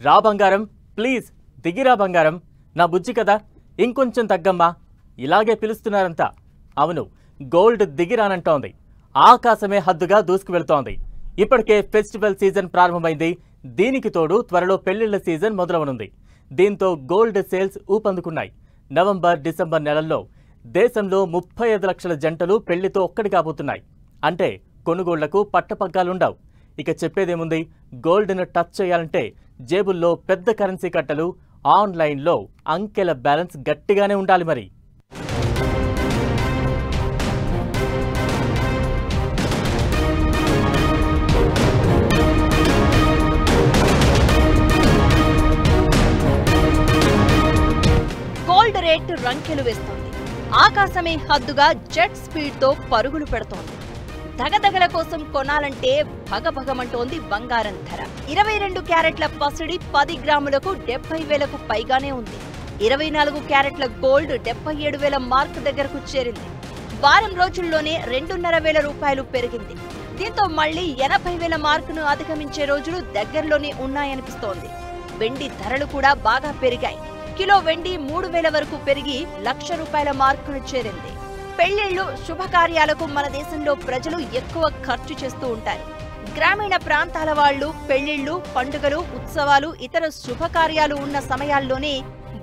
రా బంగారం ప్లీజ్ దిగిరా బంగారం నా బుజ్జి కదా ఇంకొంచెం తగ్గమ్మా ఇలాగే పిలుస్తున్నారంతా. అవును, గోల్డ్ దిగిరానంటోంది. ఆకాశమే హద్దుగా దూసుకువెళ్తోంది. ఇప్పటికే ఫెస్టివల్ సీజన్ ప్రారంభమైంది. దీనికి తోడు త్వరలో పెళ్లిళ్ల సీజన్ మొదలవనుంది. దీంతో గోల్డ్ సేల్స్ ఊపందుకున్నాయి. నవంబర్, డిసెంబర్ నెలల్లో దేశంలో 35 లక్షల జంటలు పెళ్లితో ఒక్కటి కాబోతున్నాయి. అంటే కొనుగోళ్లకు పట్టపగ్గాలుండవు. ఇక చెప్పేదేముంది, గోల్డ్ను టచ్ చేయాలంటే జేబుల్లో పెద్ద కరెన్సీ కట్టలు, ఆన్లైన్లో అంకెల బ్యాలెన్స్ గట్టిగానే ఉండాలి. మరి గోల్డ్ రేట్ రంకెలు వేస్తోంది. ఆకాశమే హద్దుగా జెట్ స్పీడ్ తో పరుగులు పెడుతోంది. దగదగల కోసం కొనాలంటే భగభగమంటోంది బంగారం ధర. 22 క్యారెట్ల పసిడి 10 గ్రాములకు 70,000కు పైగానే ఉంది. 24 క్యారెట్ల గోల్డ్ 77,000 మార్క్ దగ్గరకు చేరింది. వారం రోజుల్లోనే 2,500 రూపాయలు పెరిగింది. దీంతో మళ్లీ 80,000 మార్కును అధిగమించే రోజులు దగ్గరలోనే ఉన్నాయనిపిస్తోంది. వెండి ధరలు కూడా బాగా పెరిగాయి. కిలో వెండి 3,000 వరకు పెరిగి ₹1,00,000 మార్కును చేరింది. పెళ్లిళ్లు, శుభకార్యాలకు మన దేశంలో ప్రజలు ఎక్కువ ఖర్చు చేస్తూ ఉంటారు. గ్రామీణ ప్రాంతాల వాళ్లు పెళ్లిళ్లు, పండుగలు, ఉత్సవాలు, ఇతర శుభకార్యాలు ఉన్న సమయాల్లోనే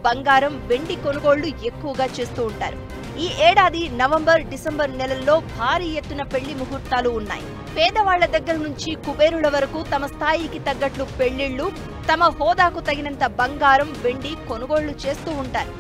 బంగారం, వెండి కొనుగోళ్లు ఎక్కువగా చేస్తూ ఉంటారు. ఈ ఏడాది నవంబర్, డిసెంబర్ నెలల్లో భారీ ఎత్తున పెళ్లి ముహూర్తాలు ఉన్నాయి. పేదవాళ్ల దగ్గర నుంచి కుబేరుల వరకు తమ స్థాయికి తగ్గట్లు పెళ్లిళ్లు, తమ హోదాకు తగినంత బంగారం, వెండి కొనుగోళ్లు చేస్తూ ఉంటారు.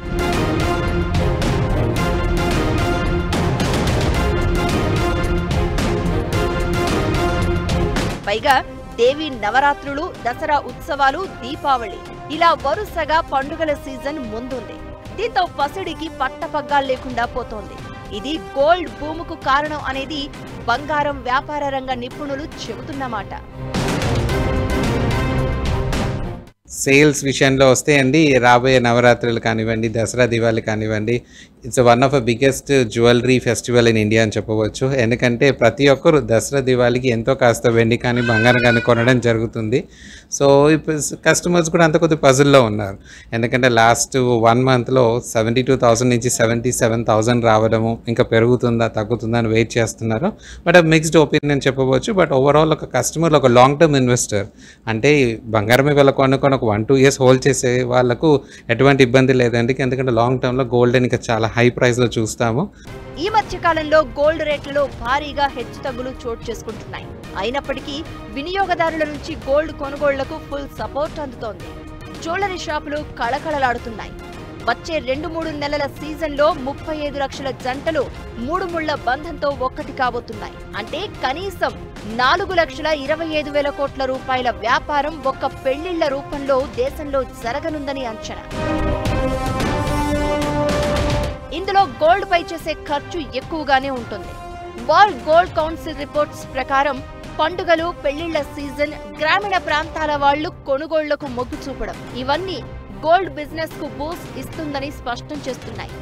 పైగా దేవి నవరాత్రులు, దసరా ఉత్సవాలు, దీపావళి ఇలా వరుసగా పండుగల సీజన్ ముందుంది. దీంతో పసిడికి పట్టపగ్గాలు లేకుండా పోతోంది. ఇది గోల్డ్ బూముకు కారణం అనేది బంగారం వ్యాపార రంగ నిపుణులు చెబుతున్నమాట. సేల్స్ విషయంలో వస్తే అండి, రాబోయే నవరాత్రులు కానివ్వండి, దసరా, దివాళీ కానివ్వండి, it's one of the biggest jewellery festival in India అని చెప్పవచ్చు. ఎందుకంటే ప్రతి ఒక్కరు దసరా, దివాళీకి ఎంతో కాస్త వెండి కానీ బంగారం కానీ కొనడం జరుగుతుంది. సో ఇప్పుడు కస్టమర్స్ కూడా అంత కొద్ది పజిల్లో ఉన్నారు. ఎందుకంటే లాస్ట్ 1 మంత్లో 72,000 నుంచి 77,000 రావడము, ఇంకా పెరుగుతుందా తగ్గుతుందా అని వెయిట్ చేస్తున్నారు. బట్ మిక్స్డ్ ఒపీనియన్ చెప్పవచ్చు. బట్ ఓవరాల్ ఒక కస్టమర్, ఒక లాంగ్ టర్మ్ ఇన్వెస్టర్ అంటే బంగారమే వీళ్ళ కొనుక్కొని ఒక 1-2 years హోల్డ్ చేసే వాళ్ళకు ఎటువంటి ఇబ్బంది లేదండి. ఎందుకంటే లాంగ్ టర్మ్లో గోల్డ్ ఇంకా చాలా హై ప్రైస్లో చూస్తాము. ఈ మధ్య కాలంలో గోల్డ్ రేట్లలో భారీగా హెచ్చుతగ్గులు చోటు చేసుకుంటున్నాయి. అయినప్పటికీ వినియోగదారుల నుంచి గోల్డ్ కొనుగోళ్లకు ఫుల్ సపోర్ట్ అందుతోంది. జ్యువెలరీ షాపులు కళకళలాడుతున్నాయి. వచ్చే 2-3 నెలల సీజన్లో 35 లక్షల జంటలు 3 ముళ్ల బంధంతో ఒక్కటి కాబోతున్నాయి. అంటే కనీసం 4,25,000 కోట్ల రూపాయల వ్యాపారం ఒక్క పెళ్లిళ్ల రూపంలో దేశంలో జరగనుందని అంచనా. ఇందులో గోల్డ్ పై చేసే ఖర్చు ఎక్కువగానే ఉంటుంది. వరల్డ్ గోల్డ్ కౌన్సిల్ రిపోర్ట్స్ ప్రకారం పండుగలు, పెళ్లిళ్ల సీజన్, గ్రామీణ ప్రాంతాల వాళ్లు కొనుగోళ్లకు మొగ్గు చూపడం ఇవన్నీ గోల్డ్ బిజినెస్ కు బూస్ట్ ఇస్తుందని స్పష్టం చేస్తున్నాయి.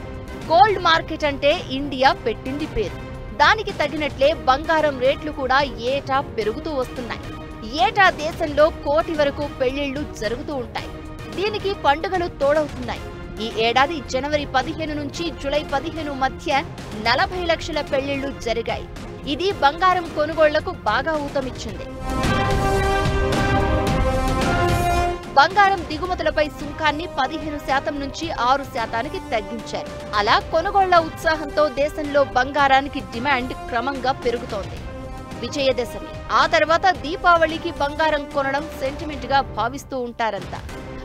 గోల్డ్ మార్కెట్ అంటే ఇండియా పెట్టింది పేరు. దానికి తగినట్లే బంగారం రేట్లు కూడా ఏటా పెరుగుతూ వస్తున్నాయి. ఏటా దేశంలో 1 కోటి వరకు పెళ్లిళ్లు జరుగుతూ ఉంటాయి. దీనికి పండుగలు తోడవుతున్నాయి. ఈ ఏడాది జనవరి 15 నుంచి జూలై 15 మధ్య 40 లక్షల పెళ్లిళ్లు జరిగాయి. ఇది బంగారం కొనుగోళ్లకు బాగా ఊతమిచ్చింది. బంగారం దిగుమతులపై సుంకాన్ని 15% నుంచి 6%కి తగ్గించారు. అలా కొనుగోళ్ల ఉత్సాహంతో దేశంలో బంగారానికి డిమాండ్ క్రమంగా పెరుగుతోంది. విజయదశమి, ఆ తర్వాత దీపావళికి బంగారం కొనడం సెంటిమెంట్ గా భావిస్తూ ఉంటారంతా.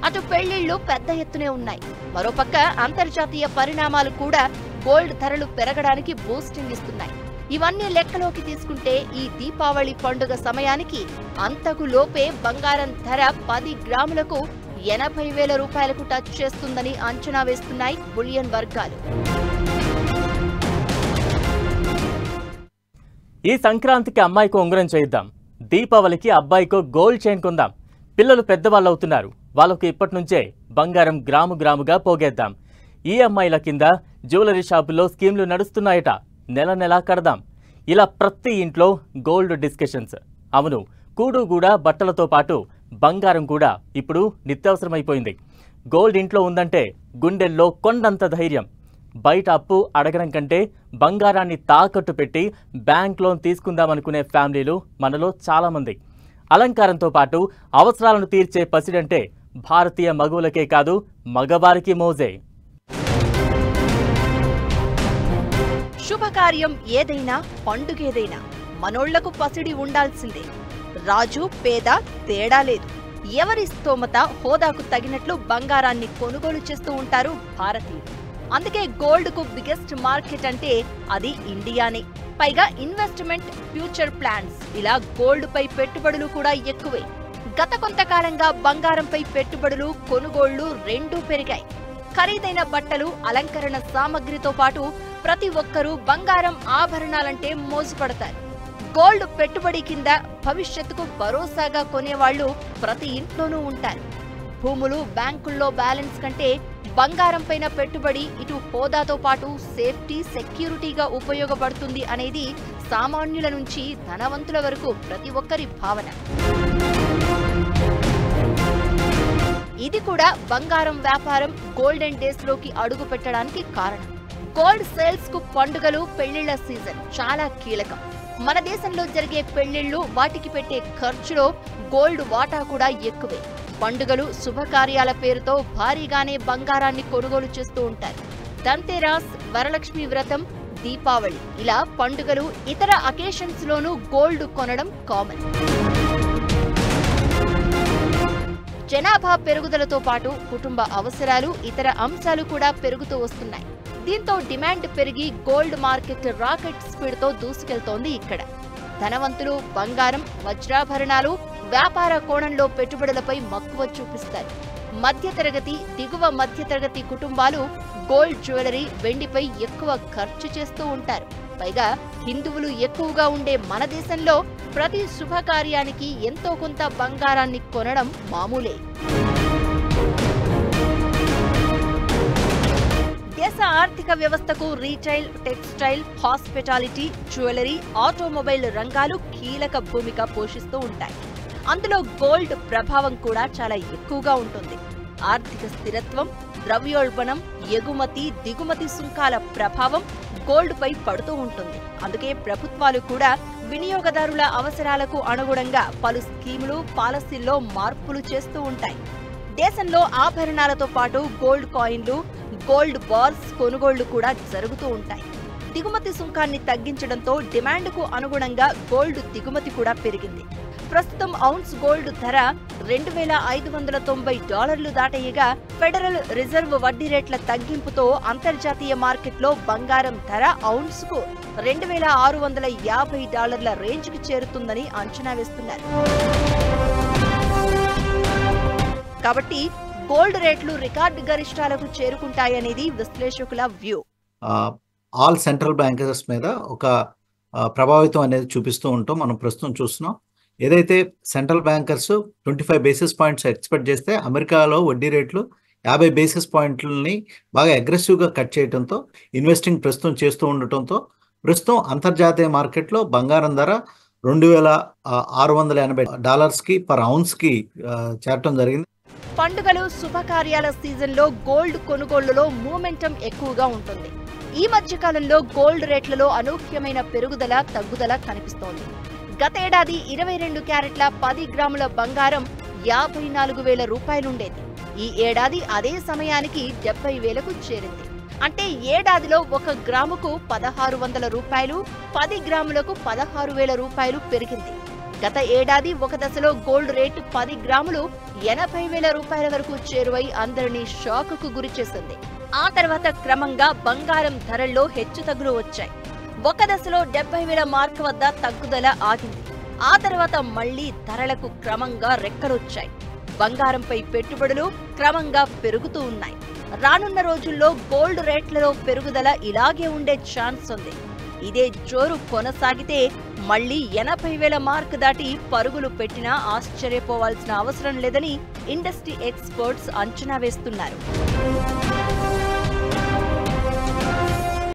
అటు పెళ్లిళ్లు పెద్ద ఎత్తునే ఉన్నాయి. మరోపక్క అంతర్జాతీయ పరిణామాలు కూడా గోల్డ్ ధరలు పెరగడానికి బూస్టింగ్ ఇస్తున్నాయి. ఇవన్నీ లెక్కలోకి తీసుకుంటే ఈ దీపావళి పండుగ సమయానికి అంతకు లోపే బంగారం ధర 10 గ్రాములకు 80,000 రూపాయలకు టచ్ చేస్తుందని అంచనా వేస్తున్నాయి బులియన్ వర్గాలు. ఈ సంక్రాంతికి అమ్మాయికి ఉంగరం చేయిద్దాం, దీపావళికి అబ్బాయికో గోల్డ్ చైన్ కొందాం. పిల్లలు పెద్దవాళ్ళు అవుతున్నారు. వాళ్ళకు ఇప్పటి నుంచే బంగారం గ్రాముగా పోగేద్దాం. ఈఎంఐల కింద జ్యువెలరీ షాపుల్లో స్కీమ్లు నడుస్తున్నాయట. నెల నెలా కడదాం. ఇలా ప్రతి ఇంట్లో గోల్డ్ డిస్కషన్స్. అవును, కూడుగూడ బట్టలతో పాటు బంగారం కూడా ఇప్పుడు నిత్యావసరమైపోయింది. గోల్డ్ ఇంట్లో ఉందంటే గుండెల్లో కొండంత ధైర్యం. బయట అప్పు అడగడం కంటే బంగారాన్ని తాకట్టు పెట్టి బ్యాంక్ లోన్ తీసుకుందామనుకునే ఫ్యామిలీలు మనలో చాలామంది. అలంకారంతో పాటు అవసరాలను తీర్చే పసిడంటే భారతీయ మగువులకే కాదు, మగవారికి మోజే. శుభకార్యం ఏదైనా, పండుగేదైనా మనోళ్లకు పసిడి ఉండాల్సిందే. రాజు పేద తేడా లేదు. ఎవరి స్తోమత హోదాకు తగినట్లు బంగారాన్ని కొనుగోలు చేస్తూ ఉంటారు భారతీయులు. అందుకే గోల్డ్ కు బిగ్గెస్ట్ మార్కెట్ అంటే అది ఇండియానే. పైగా ఇన్వెస్ట్మెంట్, ఫ్యూచర్ ప్లాన్స్ ఇలా గోల్డ్ పై పెట్టుబడులు కూడా ఎక్కువే. గత కొంతకాలంగా బంగారంపై పెట్టుబడులు, కొనుగోళ్లు రెండూ పెరిగాయి. ఖరీదైన బట్టలు, అలంకరణ సామగ్రితో పాటు ప్రతి ఒక్కరూ బంగారం ఆభరణాలంటే మోజుపడతారు. గోల్డ్ పెట్టుబడి కింద భవిష్యత్తుకు భరోసాగా కొనేవాళ్లు ప్రతి ఇంట్లోనూ ఉంటారు. భూములు, బ్యాంకుల్లో బ్యాలెన్స్ కంటే బంగారం పైన పెట్టుబడి ఇటు హోదాతో పాటు సేఫ్టీ, సెక్యూరిటీగా ఉపయోగపడుతుంది అనేది సామాన్యుల నుంచి ధనవంతుల వరకు ప్రతి ఒక్కరి భావన. ఇది కూడా బంగారం వ్యాపారం గోల్డెన్ డేస్ లోకి అడుగు పెట్టడానికి కారణం. గోల్డ్ సేల్స్ కు పండుగలు, పెళ్లిళ్ల సీజన్ చాలా కీలకం. మన దేశంలో జరిగే పెళ్లిళ్లు, వాటికి పెట్టే ఖర్చులో గోల్డ్ వాటా కూడా ఎక్కువే. పండుగలు, శుభకార్యాల పేరుతో భారీగానే బంగారాన్ని కొనుగోలు చేస్తూ ఉంటారు. ధన్తెరాస్, వరలక్ష్మి వ్రతం, దీపావళి ఇలా పండుగలు, ఇతర అకేషన్స్ లోనూ గోల్డ్ కొనడం కామన్. జనాభా పెరుగుదలతో పాటు కుటుంబ అవసరాలు, ఇతర అంశాలు కూడా పెరుగుతూ వస్తున్నాయి. దీంతో డిమాండ్ పెరిగి గోల్డ్ మార్కెట్ రాకెట్ స్పీడ్ తో దూసుకెళ్తోంది. ఇక్కడ ధనవంతులు బంగారం, వజ్రాభరణాలు, వ్యాపార కోణంలో పెట్టుబడులపై మక్కువ చూపిస్తారు. మధ్యతరగతి, దిగువ మధ్యతరగతి కుటుంబాలు గోల్డ్ జ్యువెలరీ, వెండిపై ఎక్కువ ఖర్చు చేస్తూ ఉంటారు. పైగా హిందువులు ఎక్కువగా ఉండే మన దేశంలో ప్రతి శుభకార్యానికి ఎంతో కొంత బంగారాన్ని కొనడం మామూలే. దేశ ఆర్థిక వ్యవస్థకు retail, textile, hospitality, jewellery, automobile రంగాలు కీలక భూమిక పోషిస్తూ ఉంటాయి. అందులో గోల్డ్ ప్రభావం కూడా చాలా ఎక్కువగా ఉంటుంది. ఆర్థిక స్థిరత్వం, ద్రవ్యోల్బణం, ఎగుమతి, దిగుమతి సుంకాల ప్రభావం గోల్డ్ పై పడుతూ ఉంటుంది. అందుకే ప్రభుత్వాలు కూడా వినియోగదారుల అవసరాలకు అనుగుణంగా పలు స్కీములు, పాలసీల్లో మార్పులు చేస్తూ ఉంటాయి. దేశంలో ఆభరణాలతో పాటు గోల్డ్ కాయిన్లు, గోల్డ్ బార్స్ కొనుగోళ్లు కూడా జరుగుతూ ఉంటాయి. దిగుమతి సుంకాన్ని తగ్గించడంతో డిమాండ్కు అనుగుణంగా గోల్డ్ దిగుమతి కూడా పెరిగింది. ప్రస్తుతం ఔన్స్ గోల్డ్ ధర $2,590 దాటేయగా ఫెడరల్ రిజర్వ్ వడ్డీ రేట్ల తగ్గింపుతో అంతర్జాతీయ మార్కెట్లో బంగారం ధర ఔన్స్కు $2,650 రేంజ్కి చేరుతుందని అంచనా వేస్తున్నారు. కాబట్టి గోల్డ్ రేట్లు రికార్డు గరిష్టాలకు చేరుకుంటాయనేది విశ్లేషకుల వ్యూ. ఆల్ సెంట్రల్ బ్యాంకర్స్ మీద ఒక ప్రభావితం అనేది చూపిస్తూ ఉంటాం. మనం ప్రస్తుతం చూస్తున్నాం. ఏదైతే central bankers 25 basis points expect చేస్తే అమెరికాలో వడ్డీ రేట్లు 50 బేసిస్ పాయింట్లని బాగా అగ్రెసివ్గా కట్ చేయడంతో ఇన్వెస్టింగ్ ప్రస్తుతం చేస్తూ ఉండటంతో ప్రస్తుతం అంతర్జాతీయ మార్కెట్లో బంగారం ధర $2,680కి పర్ ఔన్స్కి చేరటం జరిగింది. పండుగలు, శుభకార్యాల సీజన్లో గోల్డ్ కొనుగోళ్లలో మూమెంటం ఎక్కువగా ఉంటుంది. ఈ మధ్య కాలంలో గోల్డ్ రేట్లలో అనూహ్యమైన పెరుగుదల, తగ్గుదల కనిపిస్తోంది. గతేడాది 22 క్యారెట్ల 10 గ్రాముల బంగారం $54,000 ఉండేది. ఈ ఏడాది అదే సమయానికి 70,000కు చేరింది. అంటే ఏడాదిలో 1 గ్రాముకు $1,600, 10 గ్రాములకు $16,000 పెరిగింది. గత ఏడాది ఒక దశలో గోల్డ్ రేటు 10 గ్రాములు $80,000 వరకు చేరువై అందరినీ షాకుకు గురిచేసింది. ఆ తర్వాత క్రమంగా బంగారం ధరల్లో హెచ్చుతగ్గులు వచ్చాయి. ఒక దశలో 70,000 మార్క్ వద్ద తగ్గుదల ఆగింది. ఆ తర్వాత మళ్లీ ధరలకు క్రమంగా రెక్కలొచ్చాయి. బంగారంపై పెట్టుబడులు క్రమంగా పెరుగుతూ ఉన్నాయి. రానున్న రోజుల్లో గోల్డ్ రేట్లలో పెరుగుదల ఇలాగే ఉండే ఛాన్స్ ఉంది. ఇదే జోరు కొనసాగితే మళ్లీ 80,000 మార్క్ దాటి పరుగులు పెట్టినా ఆశ్చర్యపోవాల్సిన అవసరం లేదని ఇండస్ట్రీ ఎక్స్పర్ట్స్ అంచనా వేస్తున్నారు.